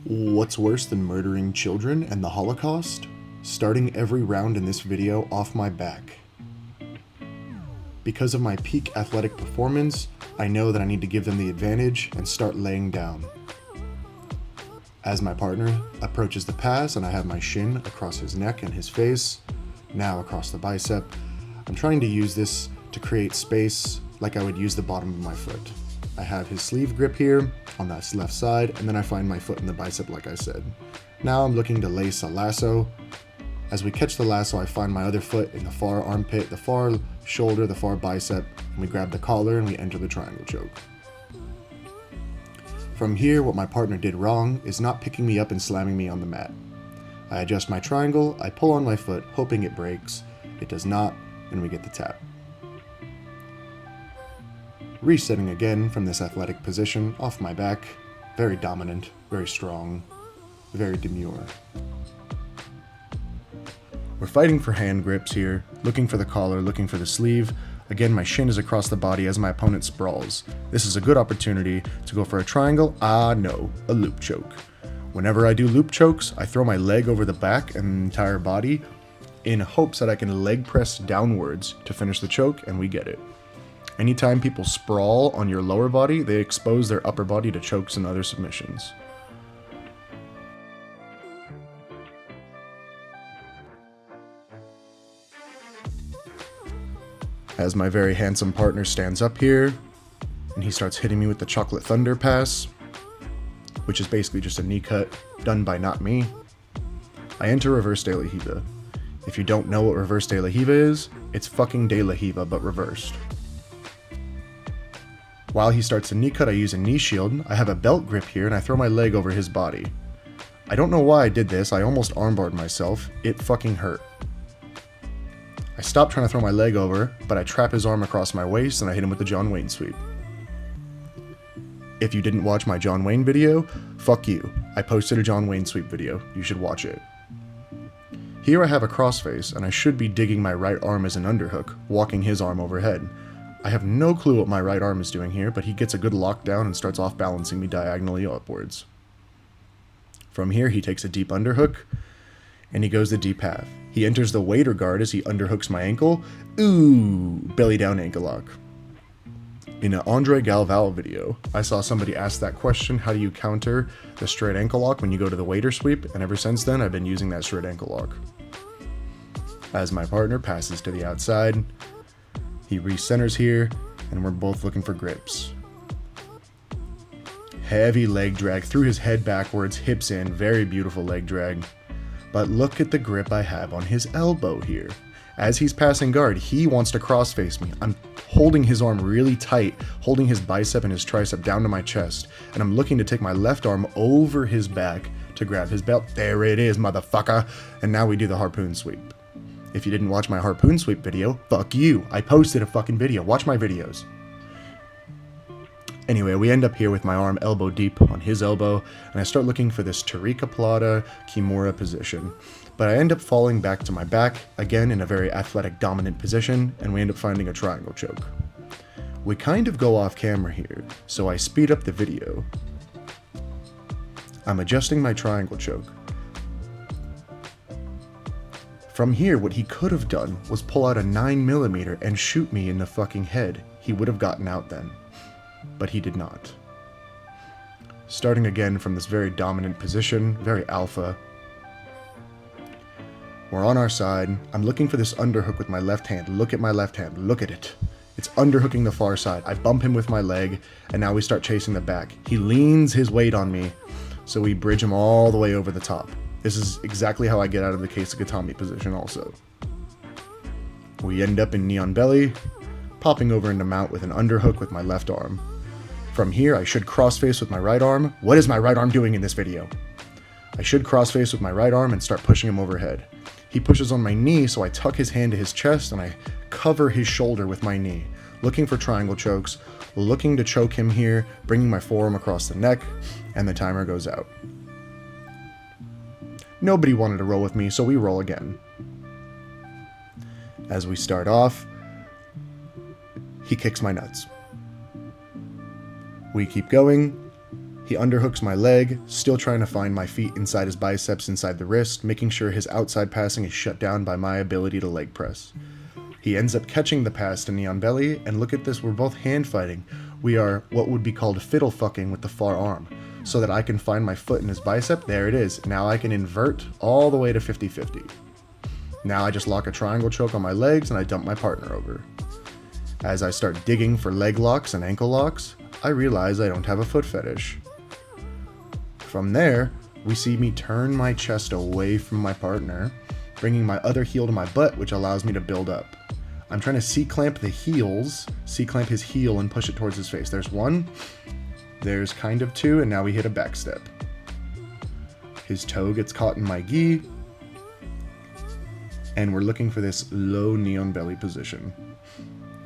What's worse than murdering children and the Holocaust? Starting every round in this video off my back. Because of my peak athletic performance, I know that I need to give them the advantage and start laying down. As my partner approaches the pass and I have my shin across his neck and his face, now across the bicep, I'm trying to use this to create space like I would use the bottom of my foot. I have his sleeve grip here on that left side, and then I find my foot in the bicep like I said. Now I'm looking to lace a lasso. As we catch the lasso, I find my other foot in the far armpit, the far shoulder, the far bicep, and we grab the collar and we enter the triangle choke. From here, what my partner did wrong is not picking me up and slamming me on the mat. I adjust my triangle, I pull on my foot, hoping it breaks. It does not, and we get the tap. Resetting again from this athletic position, off my back, very dominant, very strong, very demure. We're fighting for hand grips here, looking for the collar, looking for the sleeve. Again, my shin is across the body as my opponent sprawls. This is a good opportunity to go for a triangle. No, a loop choke. Whenever I do loop chokes, I throw my leg over the back and the entire body in hopes that I can leg press downwards to finish the choke, and we get it. Anytime people sprawl on your lower body, they expose their upper body to chokes and other submissions. As my very handsome partner stands up here, and he starts hitting me with the chocolate thunder pass, which is basically just a knee cut done by not me, I enter reverse de la Riva. If you don't know what reverse de la Riva is, it's fucking de la Riva but reversed. While he starts a knee cut, I use a knee shield. I have a belt grip here and I throw my leg over his body. I don't know why I did this, I almost armbarred myself. It fucking hurt. I stop trying to throw my leg over, but I trap his arm across my waist and I hit him with the John Wayne sweep. If you didn't watch my John Wayne video, fuck you. I posted a John Wayne sweep video. You should watch it. Here I have a crossface and I should be digging my right arm as an underhook, walking his arm overhead. I have no clue what my right arm is doing here, but he gets a good lockdown and starts off balancing me diagonally upwards. From here, he takes a deep underhook, and he goes the deep half. He enters the waiter guard as he underhooks my ankle. Ooh, belly down ankle lock. In an Andre Galvao video, I saw somebody ask that question, how do you counter the straight ankle lock when you go to the waiter sweep? And ever since then, I've been using that straight ankle lock. As my partner passes to the outside, he recenters here, and we're both looking for grips. Heavy leg drag through his head backwards, hips in, very beautiful leg drag. But look at the grip I have on his elbow here. As he's passing guard, he wants to cross-face me. I'm holding his arm really tight, holding his bicep and his tricep down to my chest, and I'm looking to take my left arm over his back to grab his belt. There it is, motherfucker! And now we do the harpoon sweep. If you didn't watch my harpoon sweep video, fuck you. I posted a fucking video. Watch my videos. Anyway, we end up here with my arm elbow deep on his elbow, and I start looking for this Tarika Plata Kimura position. But I end up falling back to my back, again in a very athletic dominant position, and we end up finding a triangle choke. We kind of go off camera here, so I speed up the video. I'm adjusting my triangle choke. From here, what he could have done was pull out a 9mm and shoot me in the fucking head. He would have gotten out then. But he did not. Starting again from this very dominant position, very alpha. We're on our side. I'm looking for this underhook with my left hand. Look at my left hand. Look at it. It's underhooking the far side. I bump him with my leg, and now we start chasing the back. He leans his weight on me, so we bridge him all the way over the top. This is exactly how I get out of the Keisagatami position also. We end up in knee on belly, popping over into mount with an underhook with my left arm. From here, I should crossface with my right arm. What is my right arm doing in this video? I should crossface with my right arm and start pushing him overhead. He pushes on my knee, so I tuck his hand to his chest and I cover his shoulder with my knee, looking for triangle chokes, looking to choke him here, bringing my forearm across the neck, and the timer goes out. Nobody wanted to roll with me, so we roll again. As we start off, he kicks my nuts. We keep going. He underhooks my leg, still trying to find my feet inside his biceps, inside the wrist, making sure his outside passing is shut down by my ability to leg press. He ends up catching the pass to knee on belly, and look at this, we're both hand fighting. We are what would be called fiddle fucking with the far arm, so that I can find my foot in his bicep. There it is. Now I can invert all the way to 50-50. Now I just lock a triangle choke on my legs and I dump my partner over. As I start digging for leg locks and ankle locks, I realize I don't have a foot fetish. From there, we see me turn my chest away from my partner, bringing my other heel to my butt, which allows me to build up. I'm trying to C-clamp the heels, C-clamp his heel and push it towards his face. There's one, there's kind of two, and now we hit a back step. His toe gets caught in my gi, and we're looking for this low knee on belly position.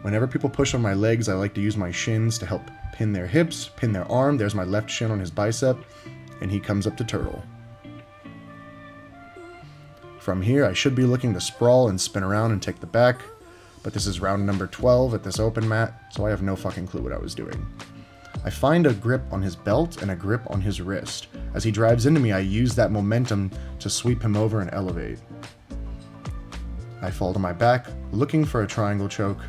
Whenever people push on my legs, I like to use my shins to help pin their hips, pin their arm. There's my left shin on his bicep, and he comes up to turtle. From here, I should be looking to sprawl and spin around and take the back, but this is round number 12 at this open mat, so I have no fucking clue what I was doing. I find a grip on his belt and a grip on his wrist. As he drives into me, I use that momentum to sweep him over and elevate. I fall to my back, looking for a triangle choke,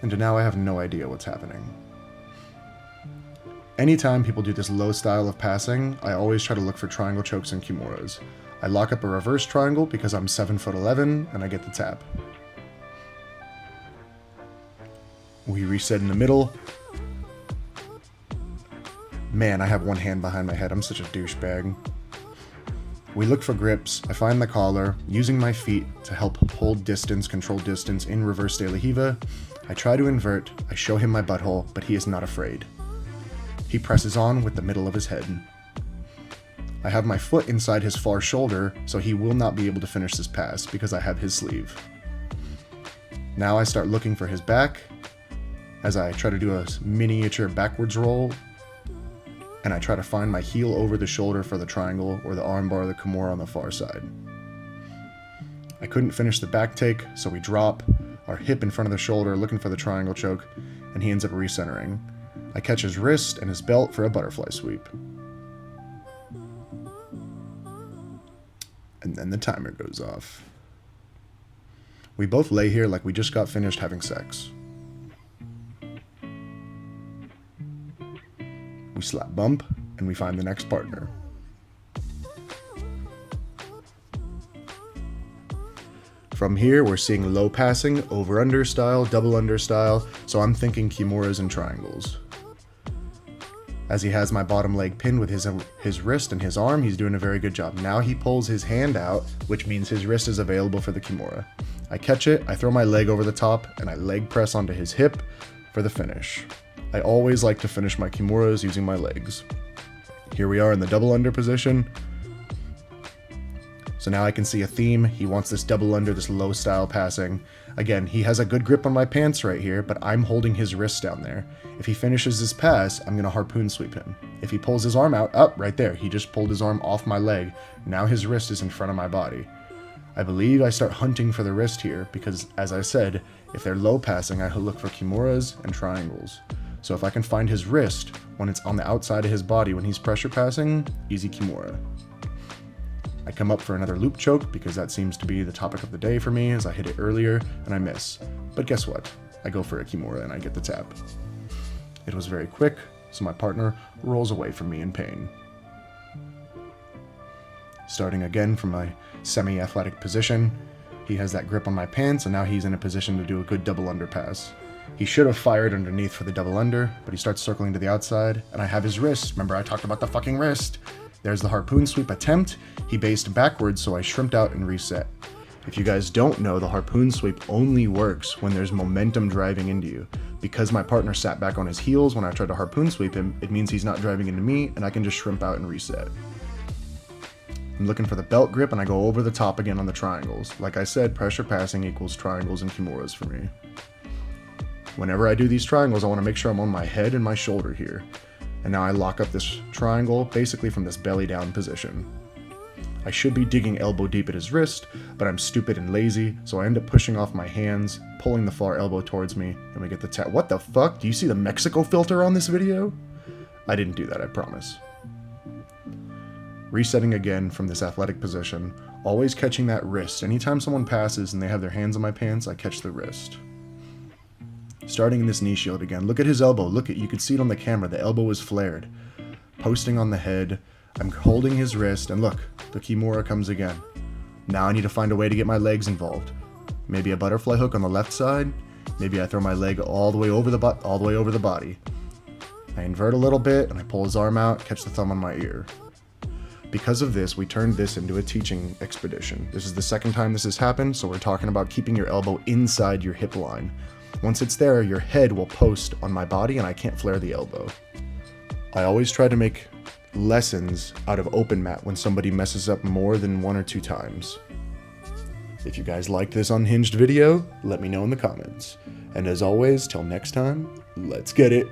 and now I have no idea what's happening. Anytime people do this low style of passing, I always try to look for triangle chokes and kimuras. I lock up a reverse triangle because I'm 7'11" and I get the tap. We reset in the middle. Man, I have one hand behind my head. I'm such a douchebag. We look for grips. I find the collar, using my feet to help hold distance, control distance in reverse de la Riva. I try to invert. I show him my butthole, but he is not afraid. He presses on with the middle of his head. I have my foot inside his far shoulder, so he will not be able to finish this pass because I have his sleeve. Now I start looking for his back as I try to do a miniature backwards roll, and I try to find my heel over the shoulder for the triangle or the armbar or the kimura on the far side. I couldn't finish the back take, so we drop our hip in front of the shoulder looking for the triangle choke, and he ends up recentering. I catch his wrist and his belt for a butterfly sweep. And then the timer goes off. We both lay here like we just got finished having sex. We slap bump, and we find the next partner. From here, we're seeing low passing, over-under style, double-under style, so I'm thinking kimuras and triangles. As he has my bottom leg pinned with his wrist and his arm, he's doing a very good job. Now he pulls his hand out, which means his wrist is available for the kimura. I catch it, I throw my leg over the top, and I leg press onto his hip for the finish. I always like to finish my kimuras using my legs. Here we are in the double under position. So now I can see a theme. He wants this double under, this low style passing. Again, he has a good grip on my pants right here, but I'm holding his wrist down there. If he finishes this pass, I'm going to harpoon sweep him. If he pulls his arm out, up right there, he just pulled his arm off my leg. Now his wrist is in front of my body. I believe I start hunting for the wrist here because, as I said, if they're low passing, I look for kimuras and triangles. So if I can find his wrist when it's on the outside of his body when he's pressure passing, easy kimura. I come up for another loop choke because that seems to be the topic of the day for me as I hit it earlier and I miss. But guess what? I go for a kimura and I get the tap. It was very quick, so my partner rolls away from me in pain. Starting again from my semi-athletic position, he has that grip on my pants and now he's in a position to do a good double under pass. He should have fired underneath for the double under, but he starts circling to the outside and I have his wrist. Remember I talked about the fucking wrist. There's the harpoon sweep attempt. He based backwards, so I shrimped out and reset. If you guys don't know, the harpoon sweep only works when there's momentum driving into you. Because my partner sat back on his heels when I tried to harpoon sweep him, it means he's not driving into me, and I can just shrimp out and reset. I'm looking for the belt grip, and I go over the top again on the triangles. Like I said, pressure passing equals triangles and kimuras for me. Whenever I do these triangles, I want to make sure I'm on my head and my shoulder here. And now I lock up this triangle, basically from this belly down position. I should be digging elbow deep at his wrist, but I'm stupid and lazy, so I end up pushing off my hands, pulling the far elbow towards me, and we get the tap. What the fuck? Do you see the Mexico filter on this video? I didn't do that, I promise. Resetting again from this athletic position, always catching that wrist. Anytime someone passes and they have their hands on my pants, I catch the wrist. Starting in this knee shield again. Look at his elbow. Look at, you can see it on the camera. The elbow is flared. Posting on the head. I'm holding his wrist, and look, the Kimura comes again. Now I need to find a way to get my legs involved. Maybe a butterfly hook on the left side. Maybe I throw my leg all the way over the body. I invert a little bit, and I pull his arm out, catch the thumb on my ear. Because of this, we turned this into a teaching expedition. This is the second time this has happened, so we're talking about keeping your elbow inside your hip line. Once it's there, your head will post on my body, and I can't flare the elbow. I always try to make lessons out of open mat when somebody messes up more than 1 or 2 times. If you guys liked this unhinged video, let me know in the comments. And as always, till next time, let's get it.